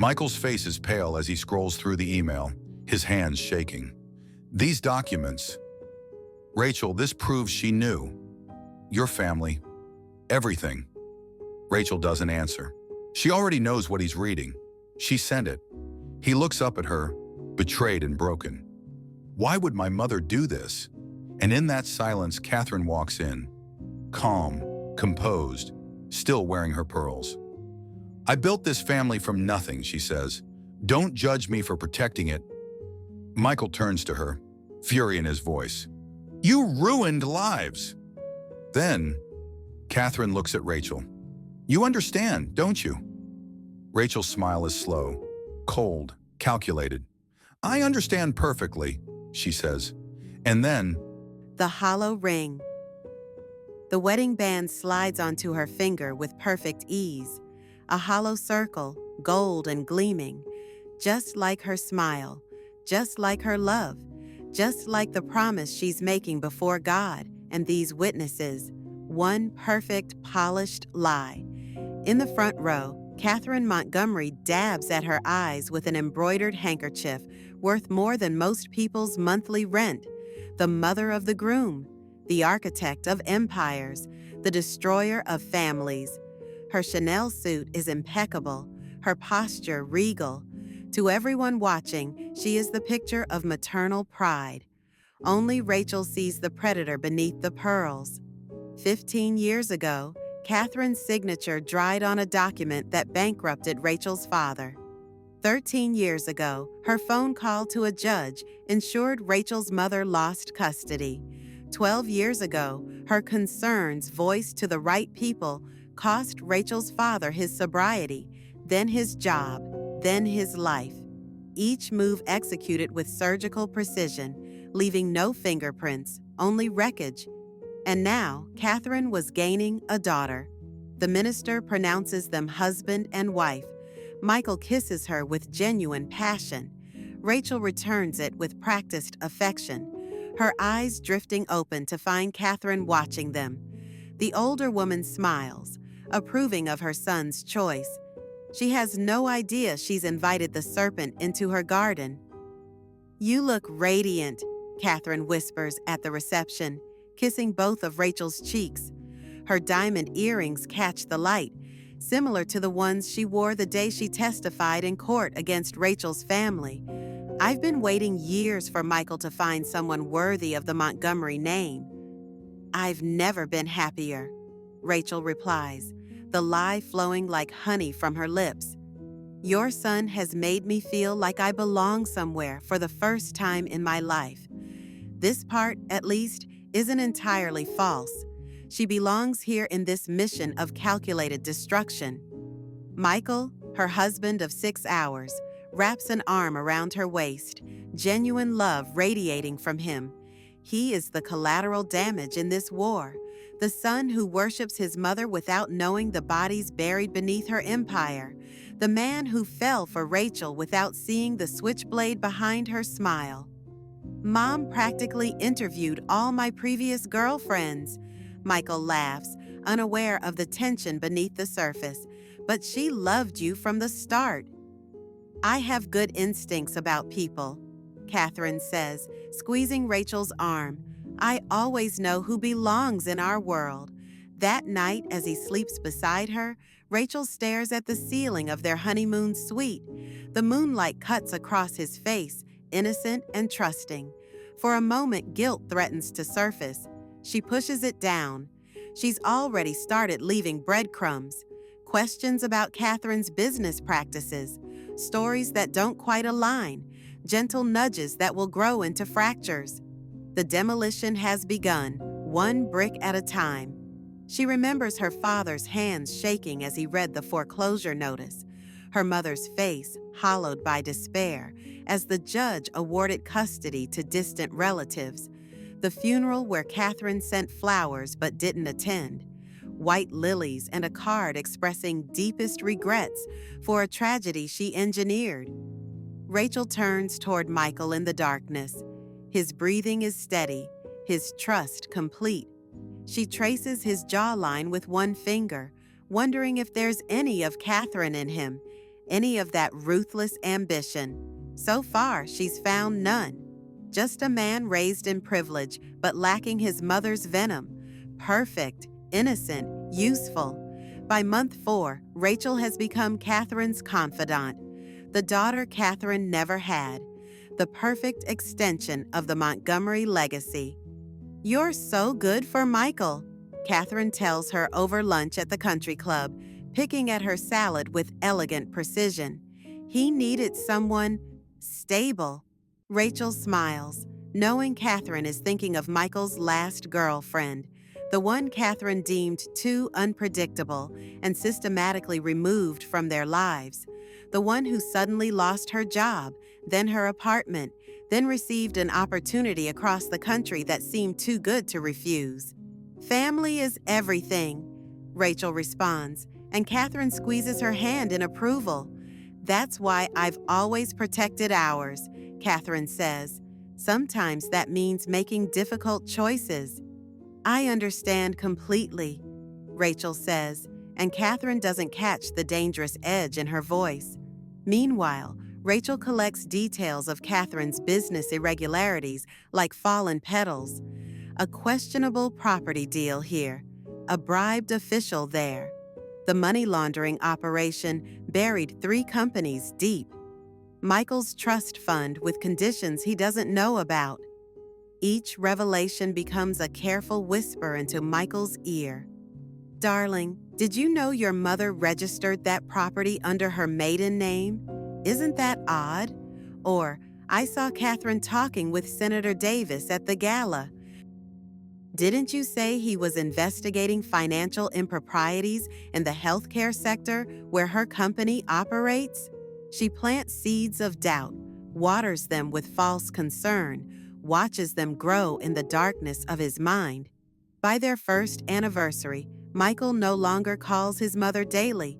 Michael's face is pale as he scrolls through the email, his hands shaking. These documents. Rachel, this proves she knew. Your family. Everything. Rachel doesn't answer. She already knows what he's reading. She sent it. He looks up at her, betrayed and broken. Why would my mother do this? And in that silence, Catherine walks in, calm, composed, still wearing her pearls. I built this family from nothing, she says. Don't judge me for protecting it. Michael turns to her, fury in his voice. You ruined lives. Then, Catherine looks at Rachel. You understand, don't you? Rachel's smile is slow, cold, calculated. I understand perfectly, she says. And then, the hollow ring. The wedding band slides onto her finger with perfect ease. A hollow circle, gold and gleaming, just like her smile, just like her love, just like the promise she's making before God and these witnesses. One perfect, polished lie. In the front row, Catherine Montgomery dabs at her eyes with an embroidered handkerchief worth more than most people's monthly rent. The mother of the groom, the architect of empires, the destroyer of families. Her Chanel suit is impeccable, her posture regal. To everyone watching, she is the picture of maternal pride. Only Rachel sees the predator beneath the pearls. 15 years ago, Catherine's signature dried on a document that bankrupted Rachel's father. 13 years ago, her phone call to a judge ensured Rachel's mother lost custody. 12 years ago, her concerns voiced to the right people cost Rachel's father his sobriety, then his job, then his life. Each move executed with surgical precision, leaving no fingerprints, only wreckage. And now, Catherine was gaining a daughter. The minister pronounces them husband and wife. Michael kisses her with genuine passion. Rachel returns it with practiced affection, her eyes drifting open to find Catherine watching them. The older woman smiles, approving of her son's choice. She has no idea she's invited the serpent into her garden. You look radiant, Catherine whispers at the reception, kissing both of Rachel's cheeks. Her diamond earrings catch the light, similar to the ones she wore the day she testified in court against Rachel's family. I've been waiting years for Michael to find someone worthy of the Montgomery name. I've never been happier, Rachel replies, the lie flowing like honey from her lips. Your son has made me feel like I belong somewhere for the first time in my life. This part, at least, isn't entirely false. She belongs here in this mission of calculated destruction. Michael, her husband of 6 hours, wraps an arm around her waist, genuine love radiating from him. He is the collateral damage in this war, the son who worships his mother without knowing the bodies buried beneath her empire, the man who fell for Rachel without seeing the switchblade behind her smile. Mom practically interviewed all my previous girlfriends. Michael laughs, unaware of the tension beneath the surface. But she loved you from the start. I have good instincts about people, Catherine says, squeezing Rachel's arm. I always know who belongs in our world. That night, as he sleeps beside her, Rachel stares at the ceiling of their honeymoon suite. The moonlight cuts across his face, innocent and trusting. For a moment, guilt threatens to surface. She pushes it down. She's already started leaving breadcrumbs. Questions about Catherine's business practices, stories that don't quite align, gentle nudges that will grow into fractures. The demolition has begun, one brick at a time. She remembers her father's hands shaking as he read the foreclosure notice, her mother's face hollowed by despair as the judge awarded custody to distant relatives, the funeral where Catherine sent flowers but didn't attend, white lilies and a card expressing deepest regrets for a tragedy she engineered. Rachel turns toward Michael in the darkness. His breathing is steady, his trust complete. She traces his jawline with one finger, wondering if there's any of Catherine in him, any of that ruthless ambition. So far, she's found none. Just a man raised in privilege, but lacking his mother's venom. Perfect, innocent, useful. By month 4, Rachel has become Catherine's confidant, the daughter Catherine never had, the perfect extension of the Montgomery legacy. "You're so good for Michael," Catherine tells her over lunch at the country club, picking at her salad with elegant precision. "He needed someone stable." Rachel smiles, knowing Catherine is thinking of Michael's last girlfriend, the one Catherine deemed too unpredictable and systematically removed from their lives, the one who suddenly lost her job, then her apartment, then received an opportunity across the country that seemed too good to refuse. "Family is everything," Rachel responds, and Catherine squeezes her hand in approval. "That's why I've always protected ours," Catherine says. "Sometimes that means making difficult choices." "I understand completely," Rachel says, and Catherine doesn't catch the dangerous edge in her voice. Meanwhile, Rachel collects details of Catherine's business irregularities like fallen petals. A questionable property deal here, a bribed official there. The money laundering operation buried 3 companies deep. Michael's trust fund with conditions he doesn't know about. Each revelation becomes a careful whisper into Michael's ear. "Darling, did you know your mother registered that property under her maiden name? Isn't that odd?" Or, "I saw Catherine talking with Senator Davis at the gala. Didn't you say he was investigating financial improprieties in the healthcare sector where her company operates?" She plants seeds of doubt, waters them with false concern, watches them grow in the darkness of his mind. By their first anniversary, Michael no longer calls his mother daily.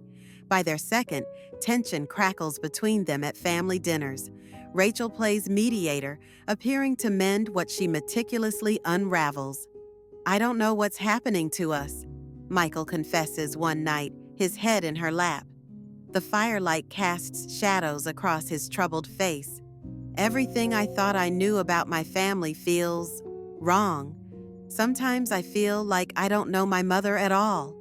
By their second, tension crackles between them at family dinners. Rachel plays mediator, appearing to mend what she meticulously unravels. "I don't know what's happening to us," Michael confesses one night, his head in her lap. The firelight casts shadows across his troubled face. "Everything I thought I knew about my family feels wrong. Sometimes I feel like I don't know my mother at all."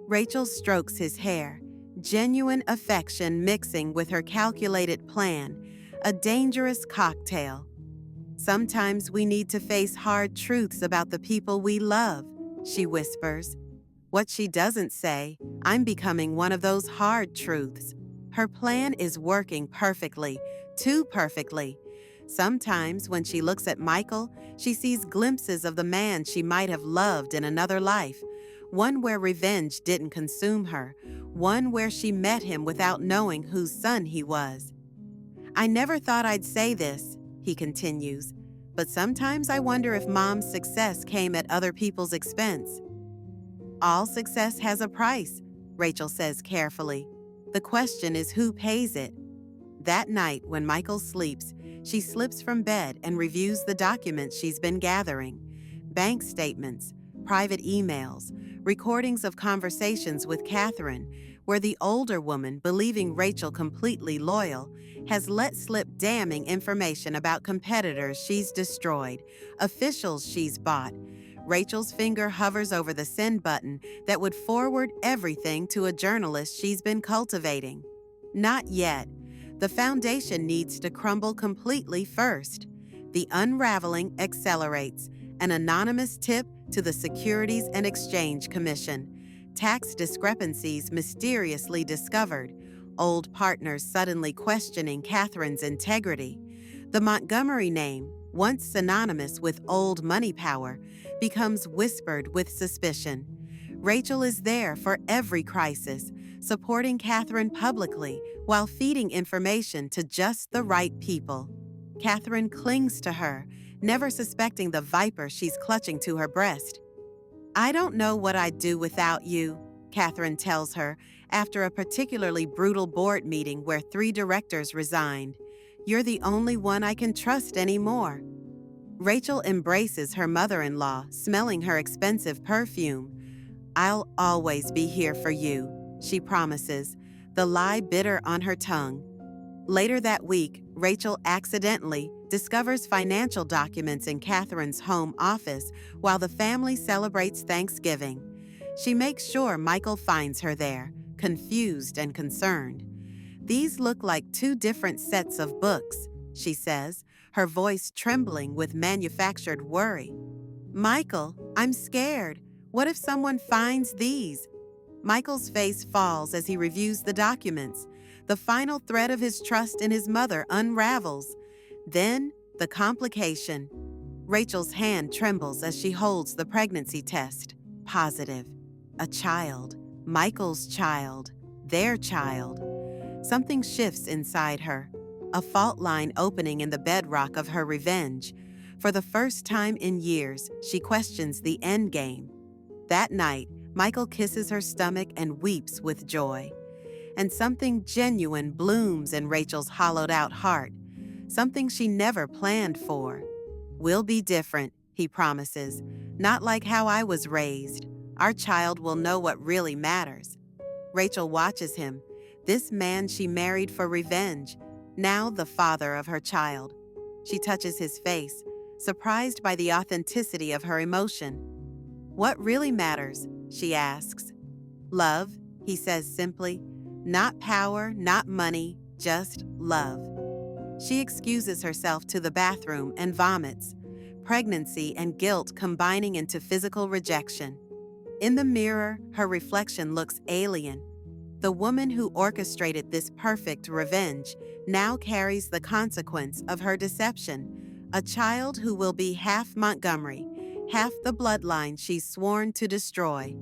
Rachel strokes his hair, genuine affection mixing with her calculated plan, a dangerous cocktail. "Sometimes we need to face hard truths about the people we love," she whispers. What she doesn't say, "I'm becoming one of those hard truths." Her plan is working perfectly, too perfectly. Sometimes when she looks at Michael, she sees glimpses of the man she might have loved in another life, one where revenge didn't consume her, one where she met him without knowing whose son he was. "I never thought I'd say this," he continues, "but sometimes I wonder if Mom's success came at other people's expense." "All success has a price," Rachel says carefully. "The question is who pays it." That night, when Michael sleeps, she slips from bed and reviews the documents she's been gathering. Bank statements, private emails, recordings of conversations with Catherine, where the older woman, believing Rachel completely loyal, has let slip damning information about competitors she's destroyed, officials she's bought. Rachel's finger hovers over the send button that would forward everything to a journalist she's been cultivating. Not yet. The foundation needs to crumble completely first. The unraveling accelerates. An anonymous tip to the Securities and Exchange Commission. Tax discrepancies mysteriously discovered. Old partners suddenly questioning Catherine's integrity. The Montgomery name, once synonymous with old money power, becomes whispered with suspicion. Rachel is there for every crisis, supporting Catherine publicly while feeding information to just the right people. Catherine clings to her, never suspecting the viper she's clutching to her breast. "I don't know what I'd do without you," Catherine tells her after a particularly brutal board meeting where 3 directors resigned. "You're the only one I can trust anymore." Rachel embraces her mother-in-law, smelling her expensive perfume. "I'll always be here for you," she promises, the lie bitter on her tongue. Later that week, Rachel accidentally discovers financial documents in Catherine's home office while the family celebrates Thanksgiving. She makes sure Michael finds her there, confused and concerned. "These look like two different sets of books," she says, her voice trembling with manufactured worry. "Michael, I'm scared. What if someone finds these?" Michael's face falls as he reviews the documents. The final thread of his trust in his mother unravels. Then, the complication. Rachel's hand trembles as she holds the pregnancy test. Positive. A child. Michael's child. Their child. Something shifts inside her. A fault line opening in the bedrock of her revenge. For the first time in years, she questions the end game. That night, Michael kisses her stomach and weeps with joy. And something genuine blooms in Rachel's hollowed-out heart, something she never planned for. "We'll be different," he promises. "Not like how I was raised. Our child will know what really matters." Rachel watches him, this man she married for revenge, now the father of her child. She touches his face, surprised by the authenticity of her emotion. "What really matters?" she asks. "Love," he says simply. "Not power, not money, just love." She excuses herself to the bathroom and vomits, pregnancy and guilt combining into physical rejection. In the mirror, her reflection looks alien. The woman who orchestrated this perfect revenge now carries the consequence of her deception, a child who will be half Montgomery, half the bloodline she's sworn to destroy.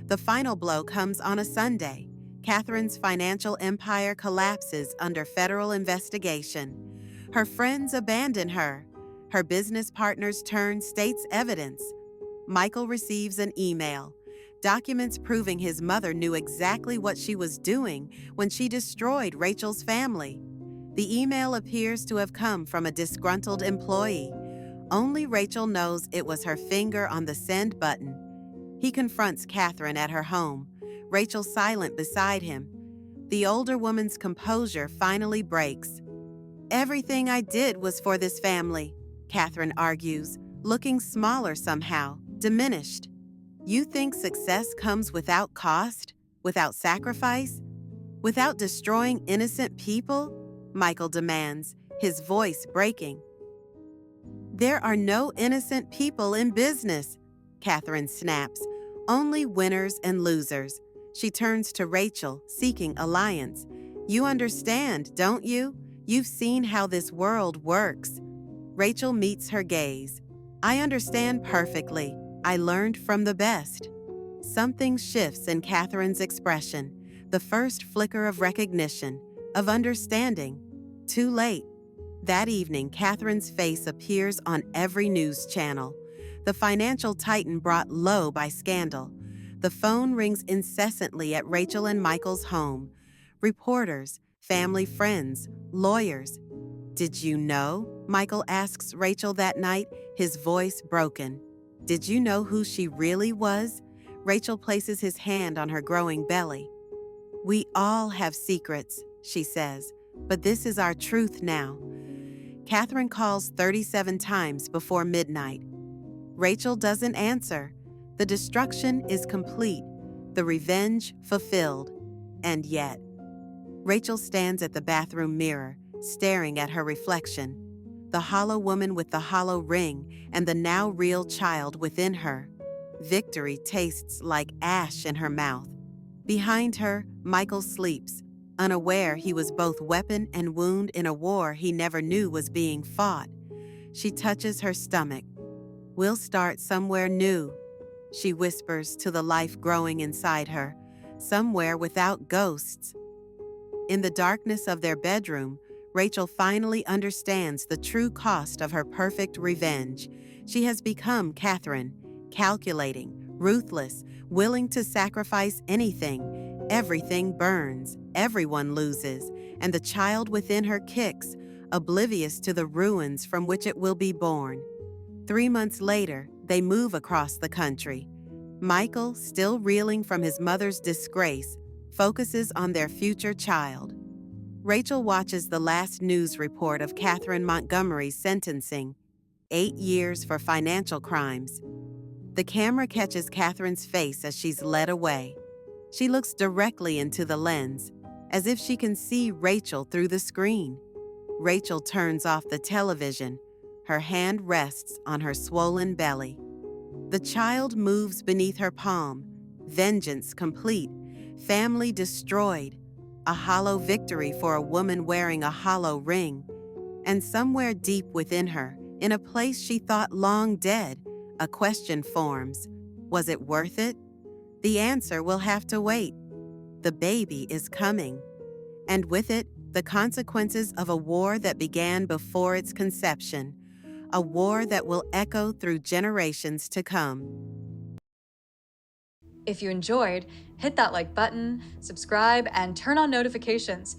The final blow comes on a Sunday. Catherine's financial empire collapses under federal investigation. Her friends abandon her. Her business partners turn state's evidence. Michael receives an email, documents proving his mother knew exactly what she was doing when she destroyed Rachel's family. The email appears to have come from a disgruntled employee. Only Rachel knows it was her finger on the send button. He confronts Catherine at her home, Rachel silent beside him. The older woman's composure finally breaks. "Everything I did was for this family," Catherine argues, looking smaller somehow, diminished. "You think success comes without cost, without sacrifice, without destroying innocent people?" Michael demands, his voice breaking. "There are no innocent people in business," Catherine snaps. "Only winners and losers." She turns to Rachel, seeking alliance. "You understand, don't you? You've seen how this world works." Rachel meets her gaze. "I understand perfectly. I learned from the best." Something shifts in Catherine's expression, the first flicker of recognition, of understanding. Too late. That evening, Catherine's face appears on every news channel. The financial titan brought low by scandal. The phone rings incessantly at Rachel and Michael's home. Reporters, family friends, lawyers. "Did you know?" Michael asks Rachel that night, his voice broken. "Did you know who she really was?" Rachel places his hand on her growing belly. "We all have secrets," she says, "but this is our truth now." Catherine calls 37 times before midnight. Rachel doesn't answer. The destruction is complete, the revenge fulfilled. And yet, Rachel stands at the bathroom mirror, staring at her reflection. The hollow woman with the hollow ring and the now real child within her. Victory tastes like ash in her mouth. Behind her, Michael sleeps, unaware he was both weapon and wound in a war he never knew was being fought. She touches her stomach. "We'll start somewhere new," she whispers to the life growing inside her, somewhere without ghosts. In the darkness of their bedroom, Rachel finally understands the true cost of her perfect revenge. She has become Catherine, calculating, ruthless, willing to sacrifice anything. Everything burns, everyone loses, and the child within her kicks, oblivious to the ruins from which it will be born. 3 months later, they move across the country. Michael, still reeling from his mother's disgrace, focuses on their future child. Rachel watches the last news report of Catherine Montgomery's sentencing, 8 years for financial crimes. The camera catches Catherine's face as she's led away. She looks directly into the lens, as if she can see Rachel through the screen. Rachel turns off the television. Her hand rests on her swollen belly. The child moves beneath her palm, vengeance complete, family destroyed, a hollow victory for a woman wearing a hollow ring. And somewhere deep within her, in a place she thought long dead, a question forms. Was it worth it? The answer will have to wait. The baby is coming. And with it, the consequences of a war that began before its conception, a war that will echo through generations to come. If you enjoyed, hit that like button, subscribe, and turn on notifications.